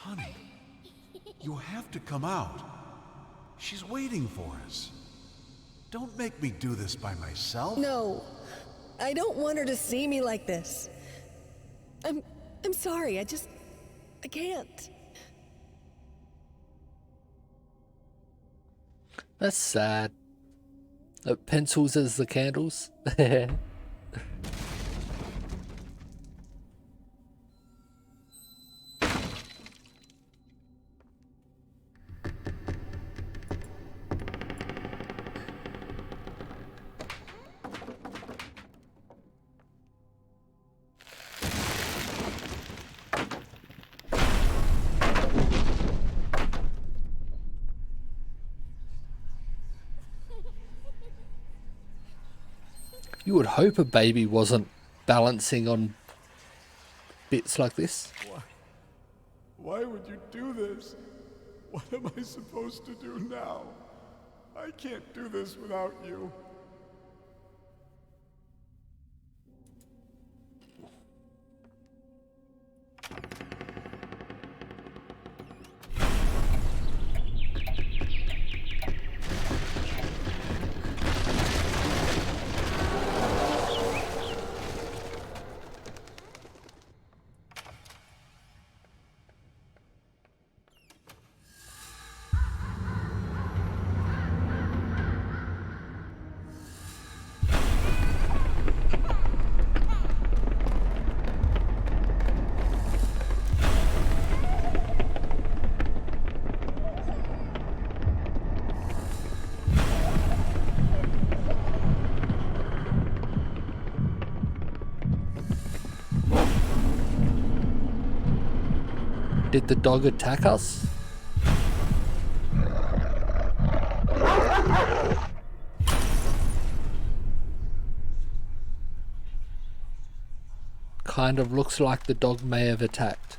Honey, you have to come out. She's waiting for us. Don't make me do this by myself. No, I don't want her to see me like this. I'm sorry, I can't. That's sad. Pencils as the candles. You would hope a baby wasn't balancing on bits like this. Why would you do this? What am I supposed to do now? I can't do this without you. Did the dog attack us? Kind of looks like the dog may have attacked.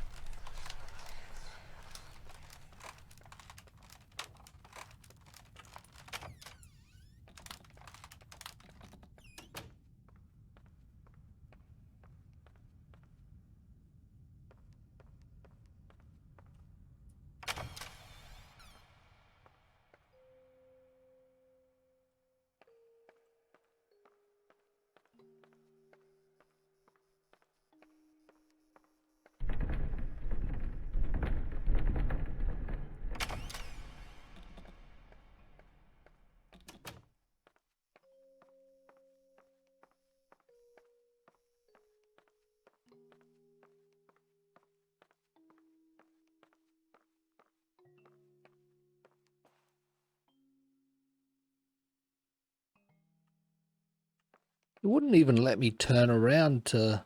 It wouldn't even let me turn around to...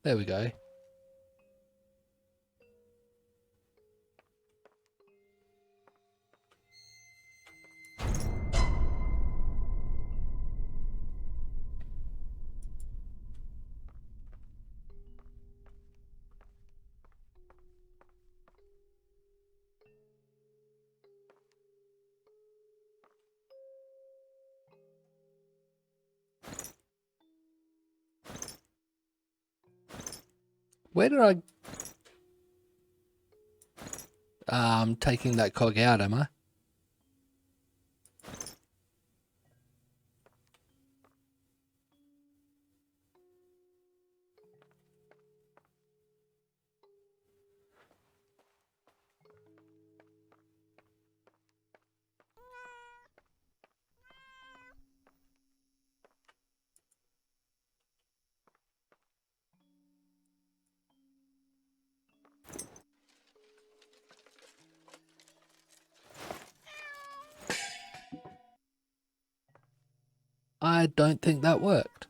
There we go. Where did I... I'm taking that cog out, am I? I don't think that worked.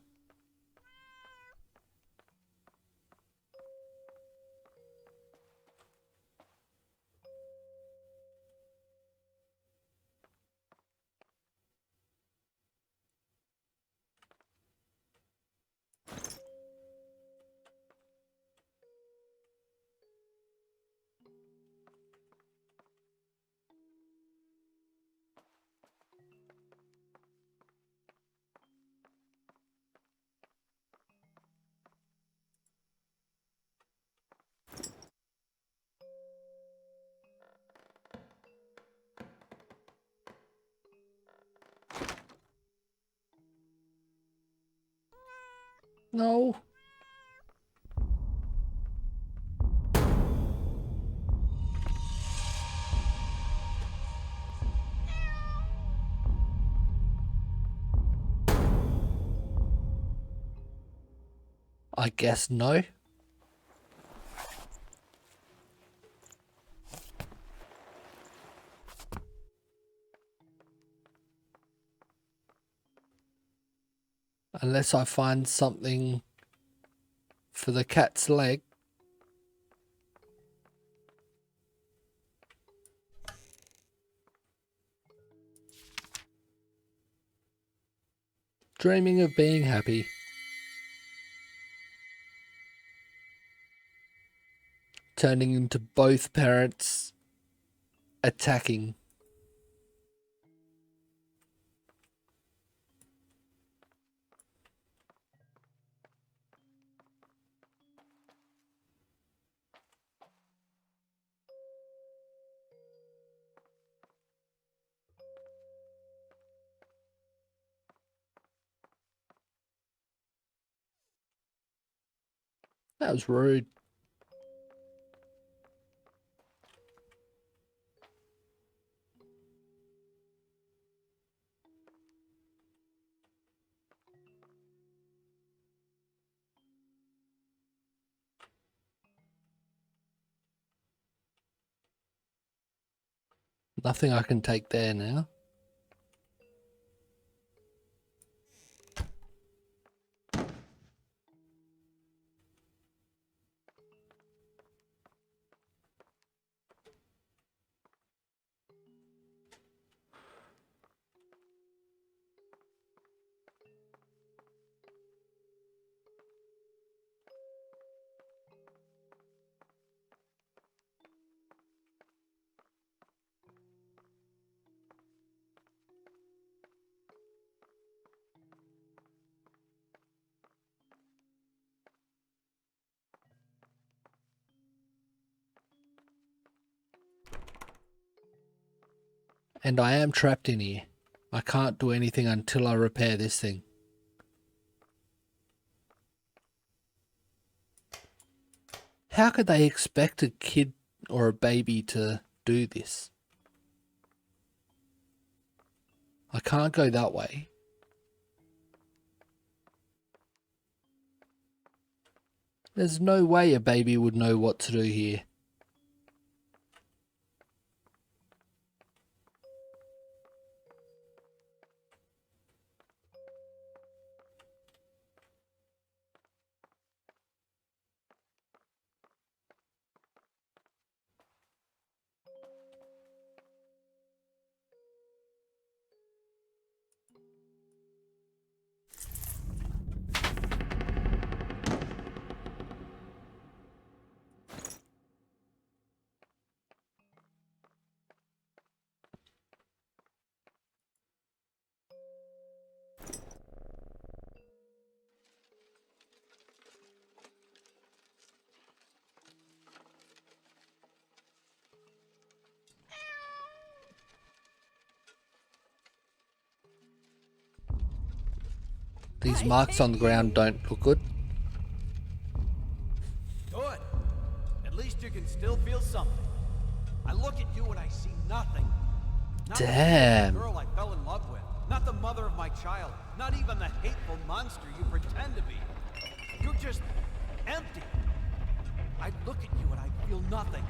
No. I guess no. Unless I find something for the cat's leg. Dreaming of being happy. Turning into both parents attacking. That was rude. Nothing I can take there now. And I am trapped in here. I can't do anything until I repair this thing. How could they expect a kid or a baby to do this? I can't go that way. There's no way a baby would know what to do here. These marks on the ground don't look good. Good. At least you can still feel something. I look at you and I see nothing. Not Damn. the girl I fell in love with. Not the mother of my child. Not even the hateful monster you pretend to be. You're just empty. I look at you and I feel nothing.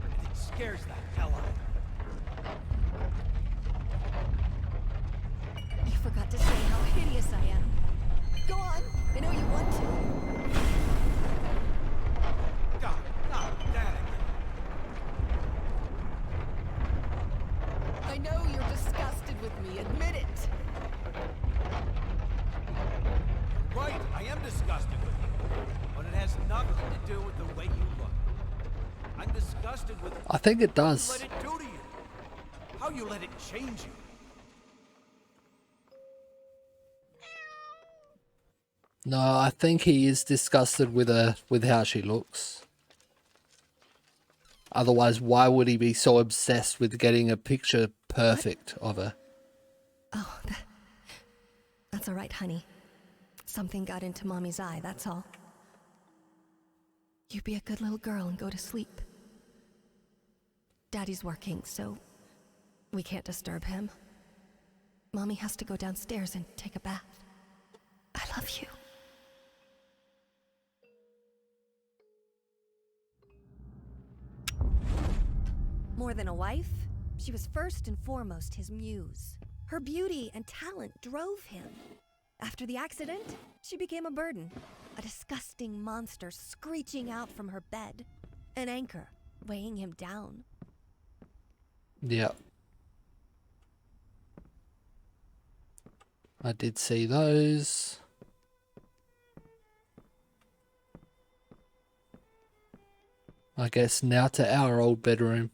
And it scares the hell out of me. You forgot to say how hideous I am. Go on. I know you want to. God, not that again. I know you're disgusted with me. Admit it. Right, I am disgusted with you. But it has nothing to do with the way you look. I'm disgusted with I think it what you does. let it do to you. How you let it change you. No, I think he is disgusted with how she looks. Otherwise, why would he be so obsessed with getting a picture perfect of her? Oh, that's all right, honey. Something got into Mommy's eye, that's all. You be a good little girl and go to sleep. Daddy's working, so we can't disturb him. Mommy has to go downstairs and take a bath. I love you. More than a wife, she was first and foremost his muse. Her beauty and talent drove him. After the accident, she became a burden. A disgusting monster screeching out from her bed. An anchor weighing him down. Yeah. I did see those. I guess now to our old bedroom.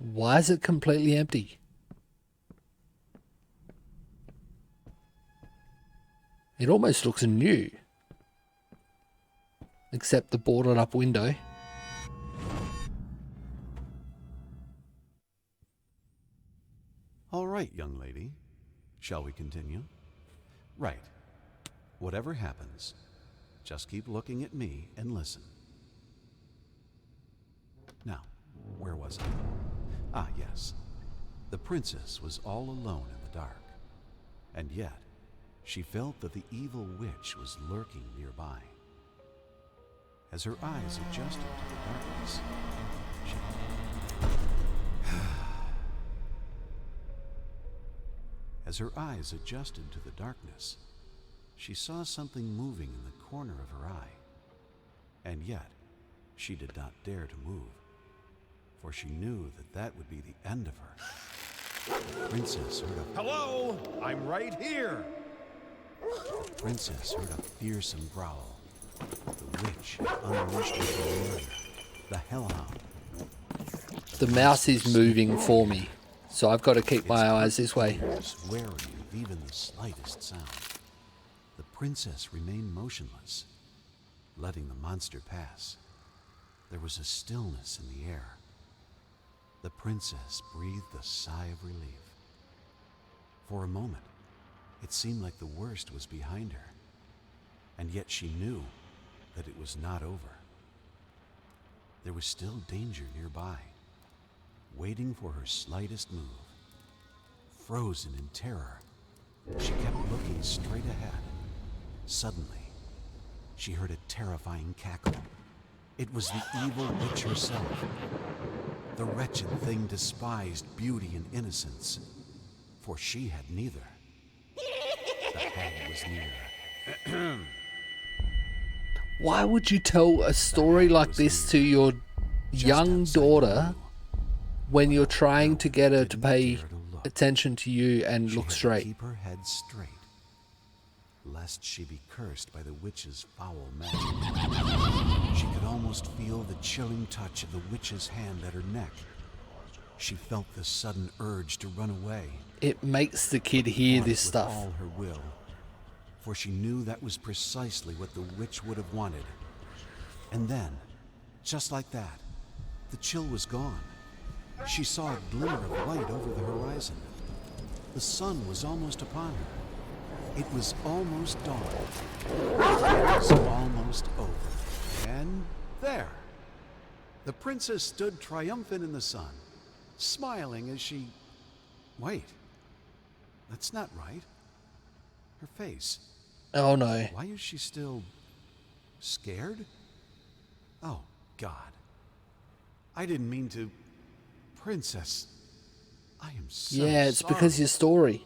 Why is it completely empty? It almost looks new. Except the boarded up window. All right, young lady. Shall we continue? Right. Whatever happens, just keep looking at me and listen. Now, where was I? Ah, yes. The princess was all alone in the dark. And yet, she felt that the evil witch was lurking nearby. As her eyes adjusted to the darkness, she saw something moving in the corner of her eye. And yet, she did not dare to move, for she knew that that would be the end of her. The princess heard a... Hello? I'm right here. The princess heard a fearsome growl. The witch unleashed her familiar, the hellhound. The mouse is moving for me, so I've got to keep my eyes this way. Wary of even the slightest sound. The princess remained motionless, letting the monster pass. There was a stillness in the air. The princess breathed a sigh of relief. For a moment, it seemed like the worst was behind her, and yet she knew that it was not over. There was still danger nearby, waiting for her slightest move. Frozen in terror, she kept looking straight ahead. Suddenly, she heard a terrifying cackle. It was the evil witch herself. The wretched thing despised beauty and innocence, for she had neither. The hag was near. Why would you tell a story like this to your young daughter when you're trying to get her to pay attention to you and look straight? Keep her head straight, lest she be cursed by the witch's foul magic. She could almost feel the chilling touch of the witch's hand at her neck. She felt the sudden urge to run away. It makes the kid hear Fought this with stuff. all her will, for she knew that was precisely what the witch would have wanted. And then, just like that, the chill was gone. She saw a glimmer of light over the horizon. The sun was almost upon her. It was almost dawn. It was almost over. And there, the princess stood triumphant in the sun, smiling as she... Wait, that's not right. Her face. Oh no. Why is she still scared? Oh, God. I didn't mean to... Princess, I am so Yeah, it's sorry. because your story.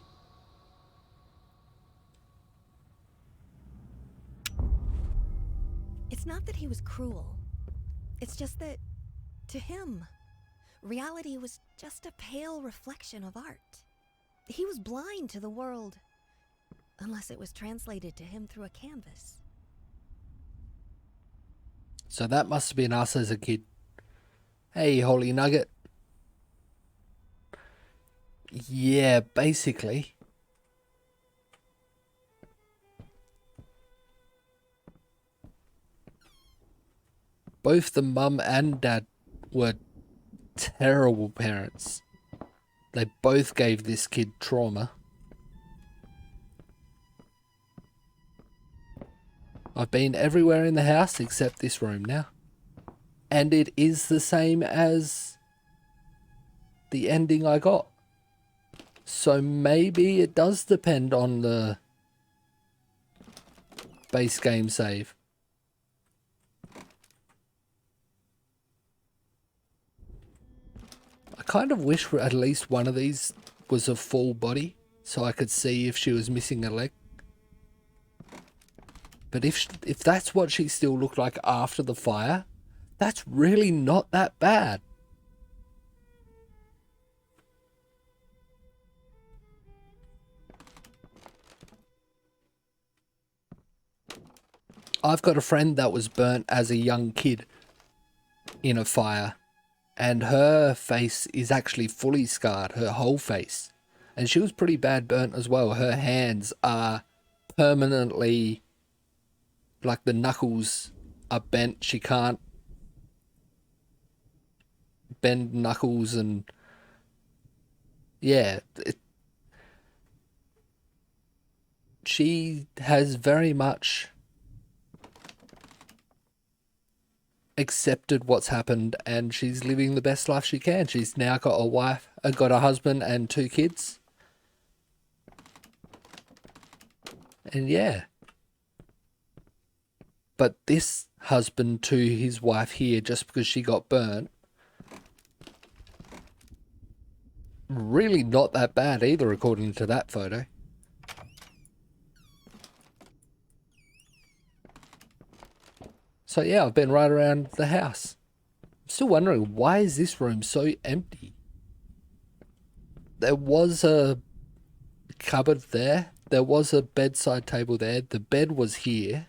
It's not that he was cruel. It's just that, to him, reality was just a pale reflection of art. He was blind to the world, unless it was translated to him through a canvas. So that must have been us as a kid. Hey, Holy Nugget. Yeah, basically. both the mum and dad were terrible parents. They both gave this kid trauma. I've been everywhere in the house except this room now. And it is the same as the ending I got. So maybe it does depend on the base game save. I kind of wish at least one of these was a full body so I could see if she was missing a leg. But if that's what she still looked like after the fire, that's really not that bad. I've got a friend that was burnt as a young kid in a fire, and her face is actually fully scarred, her whole face. And she was pretty bad burnt as well. Her hands are permanently, like the knuckles are bent. She can't bend knuckles, and yeah, she has very much accepted what's happened, and she's living the best life she can. She's now got a wife, got a husband and 2 kids. And yeah. But this husband to his wife here, just because she got burnt, really not that bad either, according to that photo. So yeah, I've been right around the house. I'm still wondering, why is this room so empty? There was a cupboard there. There was a bedside table there. The bed was here.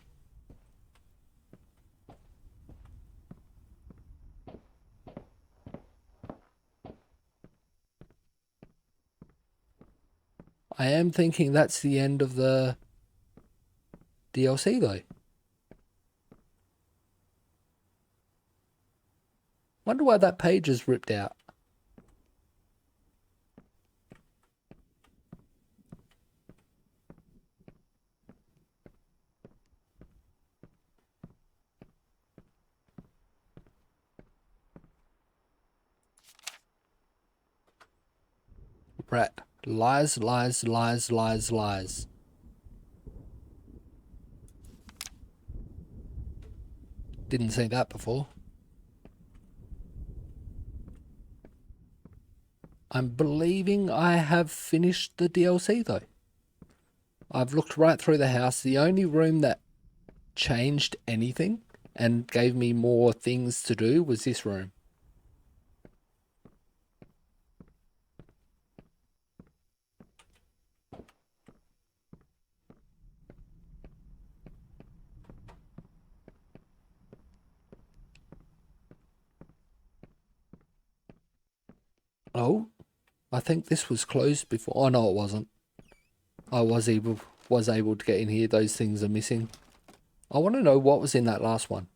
I am thinking that's the end of the DLC though. Wonder why that page is ripped out. Right. Lies, lies, lies, lies, lies. Didn't see that before. I'm believing I have finished the DLC though. I've looked right through the house. The only room that changed anything and gave me more things to do was this room. Oh, I think this was closed before. Oh no, it wasn't. I was able to get in here. Those things are missing. I want to know what was in that last one.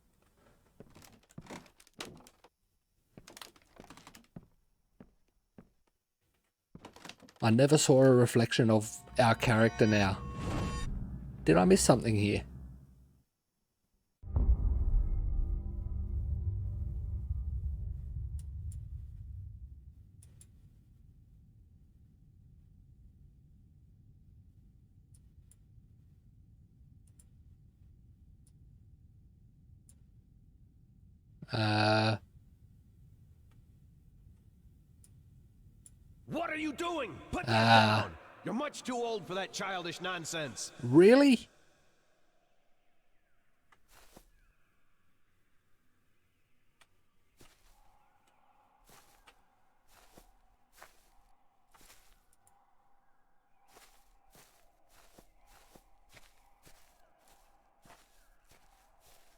I never saw a reflection of our character now. Did I miss something here? What are you doing? Put that down! You're much too old for that childish nonsense. Really?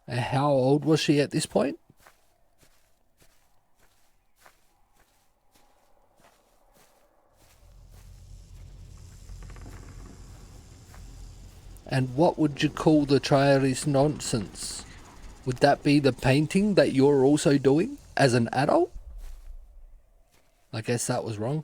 How old was she at this point? And what would you call the childish nonsense? Would that be the painting that you're also doing as an adult? I guess that was wrong.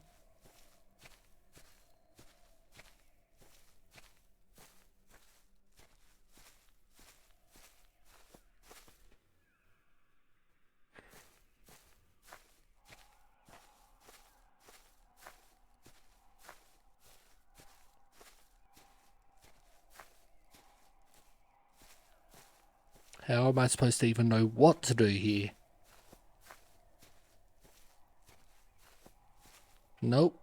How am I supposed to even know what to do here? Nope.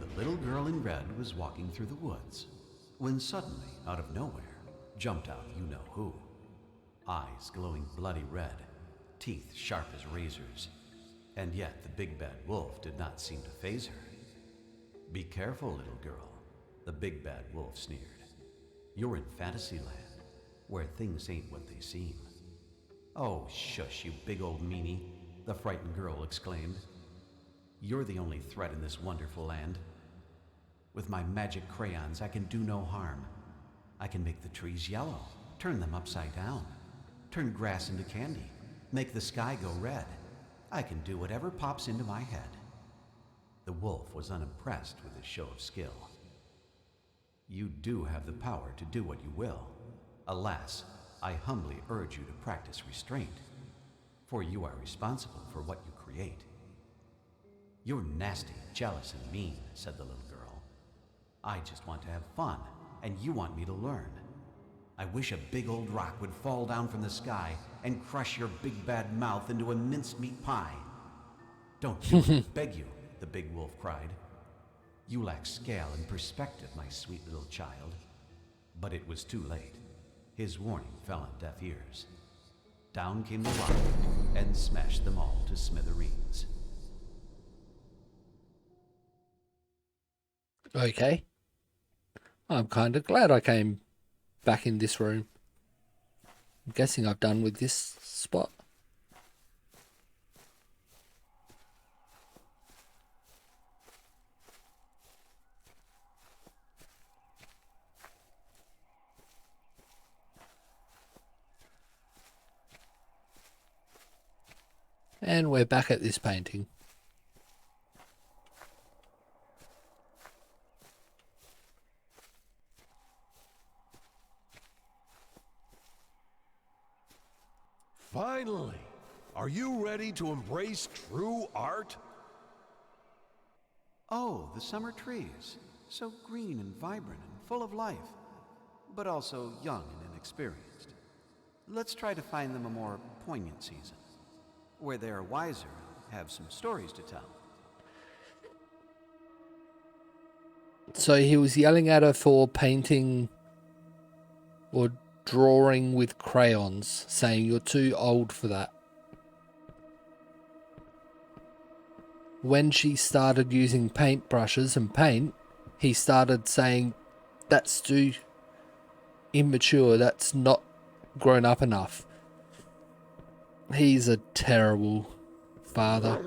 The little girl in red was walking through the woods when suddenly, out of nowhere, jumped out you-know-who. Eyes glowing bloody red, teeth sharp as razors, and yet the big bad wolf did not seem to faze her. "Be careful, little girl," the big bad wolf sneered. "You're in Fantasyland, where things ain't what they seem." "Oh, shush, you big old meanie," the frightened girl exclaimed. "You're the only threat in this wonderful land. With my magic crayons, I can do no harm. I can make the trees yellow, turn them upside down, turn grass into candy, make the sky go red. I can do whatever pops into my head." The wolf was unimpressed with his show of skill. "You do have the power to do what you will. Alas, I humbly urge you to practice restraint, for you are responsible for what you create." "You're nasty, jealous, and mean," said the little girl. "I just want to have fun, and you want me to learn. I wish a big old rock would fall down from the sky and crush your big bad mouth into a mincemeat pie." "Don't do it, I beg you," the big wolf cried. "You lack scale and perspective, my sweet little child." But it was too late. His warning fell on deaf ears. Down came the rock and smashed them all to smithereens. Okay. I'm kind of glad I came back in this room. I'm guessing I've done with this spot. And we're back at this painting. Finally! Are you ready to embrace true art? Oh, the summer trees, so green and vibrant and full of life, but also young and inexperienced. Let's try to find them a more poignant season, where they are wiser and have some stories to tell. So he was yelling at her for painting or drawing with crayons, saying you're too old for that. When she started using paintbrushes and paint, he started saying, "That's too immature, that's not grown up enough." He's a terrible father.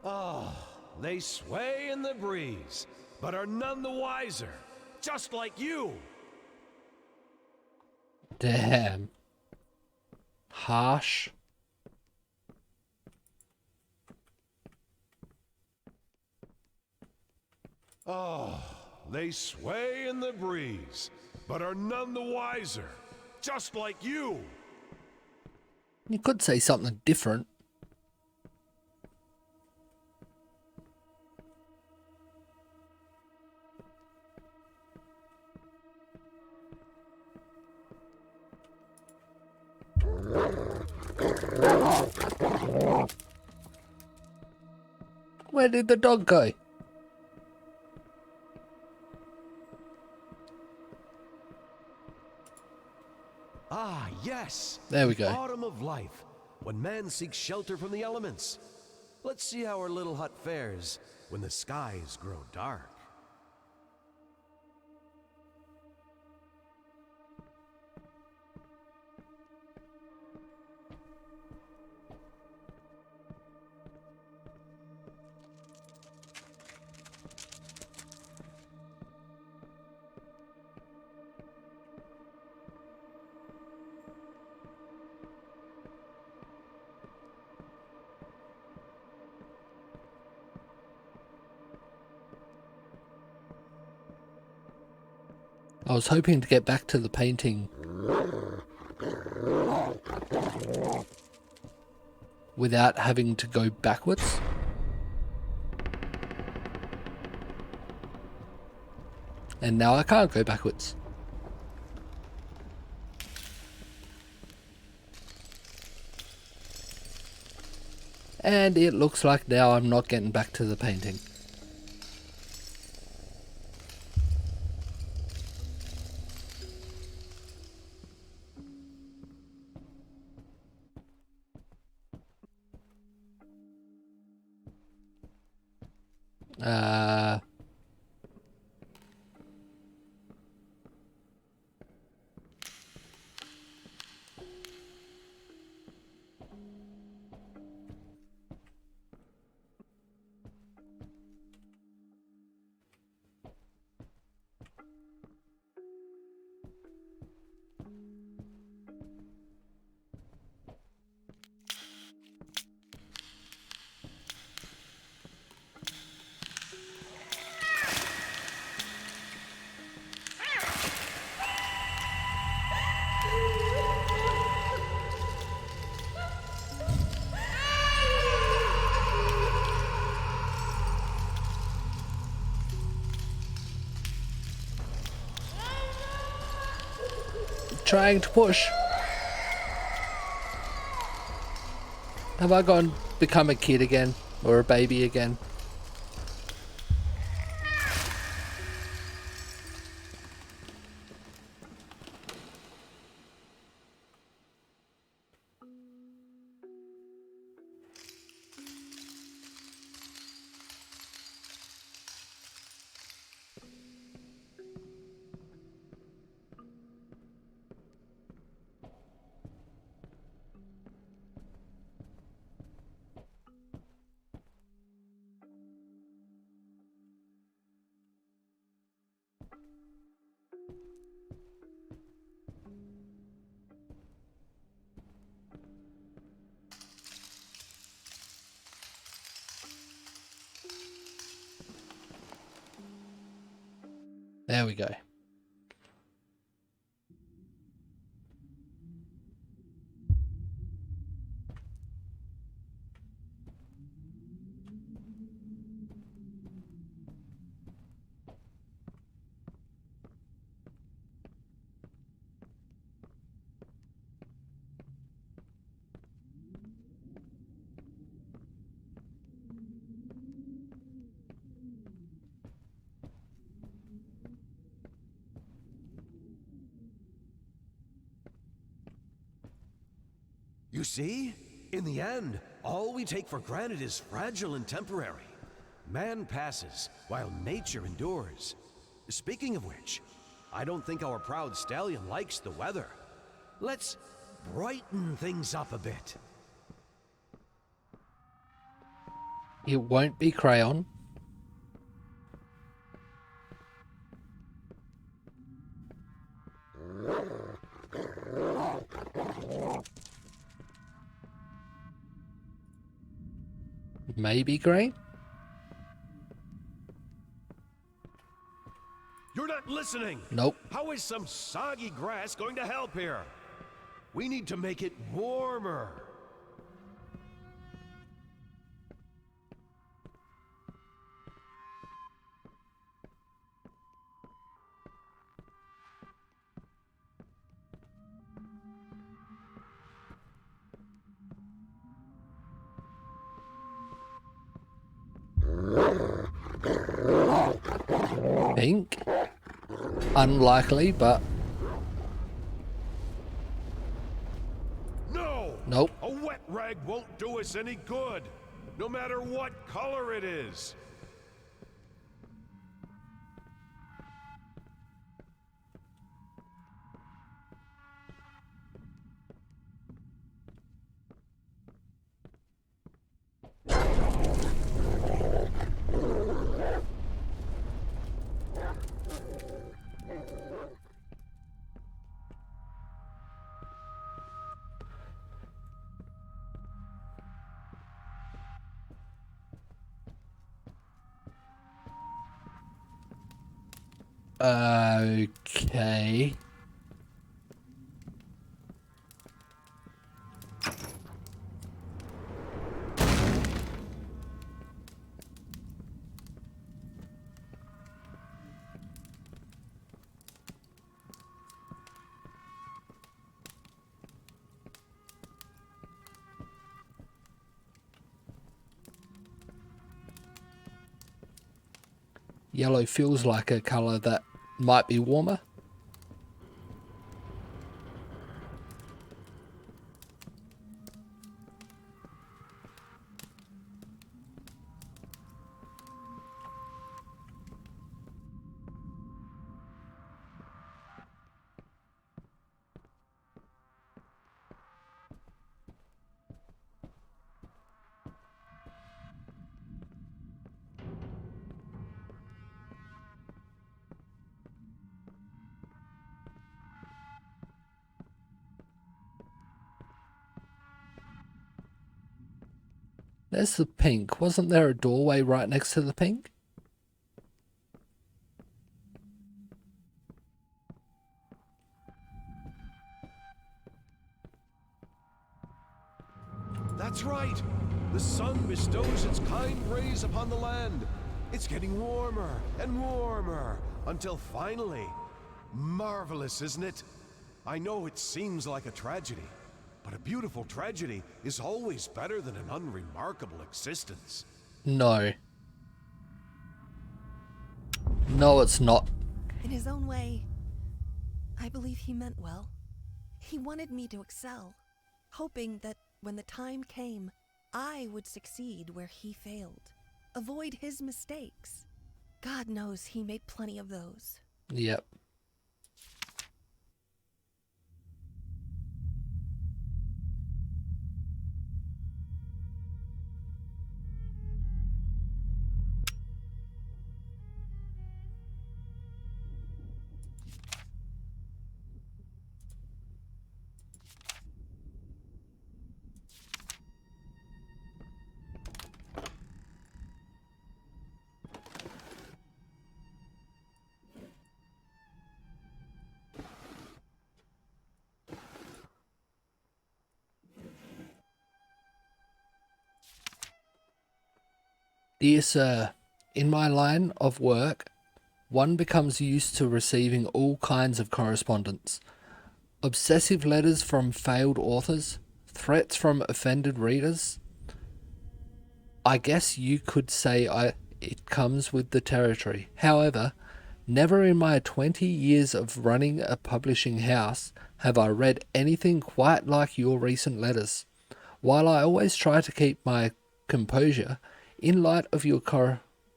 Oh, they sway in the breeze, but are none the wiser, just like you. Damn. Harsh. Oh, they sway in the breeze, but are none the wiser, just like you. You could say something different. Where did the dog go? Ah, yes! There we The go. autumn of life, when man seeks shelter from the elements. Let's see how our little hut fares when the skies grow dark. I was hoping to get back to the painting without having to go backwards. And now I can't go backwards. And it looks like now I'm not getting back to the painting. Uh... Trying to push. Have I gone become a kid again? Or a baby again? There we go. You see? In the end, all we take for granted is fragile and temporary. Man passes, while nature endures. Speaking of which, I don't think our proud stallion likes the weather. Let's brighten things up a bit. It won't be crayon. Maybe green? You're not listening! Nope. How is some soggy grass going to help here? We need to make it warmer. pink. Unlikely, but... No! Nope. A wet rag won't do us any good, no matter what color it is. Okay. Yellow feels like a colour that might be warmer. There's the pink. Wasn't there a doorway right next to the pink? That's right! The sun bestows its kind rays upon the land. It's getting warmer and warmer, until finally... Marvelous, isn't it? I know it seems like a tragedy, but a beautiful tragedy is always better than an unremarkable existence. No. No, it's not. In his own way, I believe he meant well. He wanted me to excel, hoping that when the time came, I would succeed where he failed. Avoid his mistakes. God knows he made plenty of those. Yep. Dear Sir, in my line of work, one becomes used to receiving all kinds of correspondence. Obsessive letters from failed authors, threats from offended readers. I guess you could say it comes with the territory. However, never in my 20 years of running a publishing house have I read anything quite like your recent letters. While I always try to keep my composure, in light of your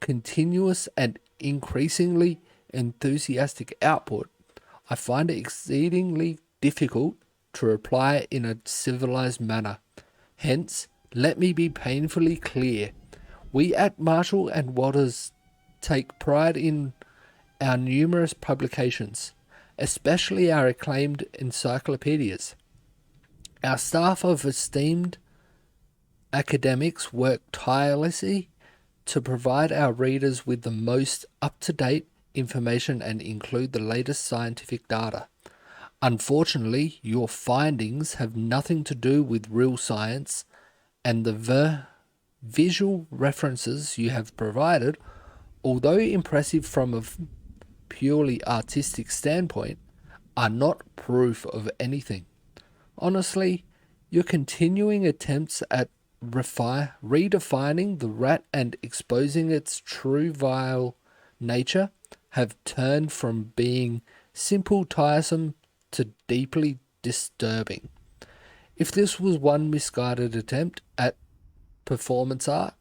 continuous and increasingly enthusiastic output, I find it exceedingly difficult to reply in a civilized manner. Hence, let me be painfully clear. We at Marshall and Waters take pride in our numerous publications, especially our acclaimed encyclopedias. Our staff of esteemed academics work tirelessly to provide our readers with the most up-to-date information and include the latest scientific data. Unfortunately, your findings have nothing to do with real science, and the visual references you have provided, although impressive from a purely artistic standpoint, are not proof of anything. Honestly, your continuing attempts at redefining the rat and exposing its true vile nature have turned from being simple tiresome to deeply disturbing. If this was one misguided attempt at performance art,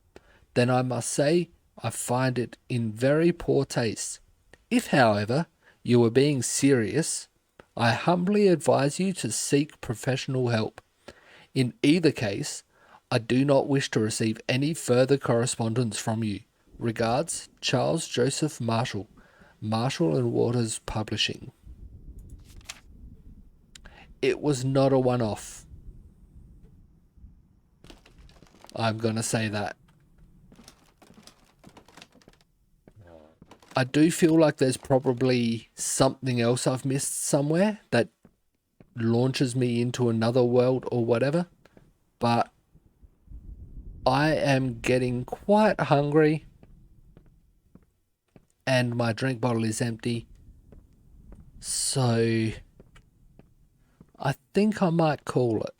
then I must say I find it in very poor taste. If, however, you are being serious, I humbly advise you to seek professional help. In either case, I do not wish to receive any further correspondence from you. Regards, Charles Joseph Marshall, Marshall and Waters Publishing. It was not a one-off. I'm going to say that. I do feel like there's probably something else I've missed somewhere that launches me into another world or whatever, but I am getting quite hungry and my drink bottle is empty, so I think I might call it.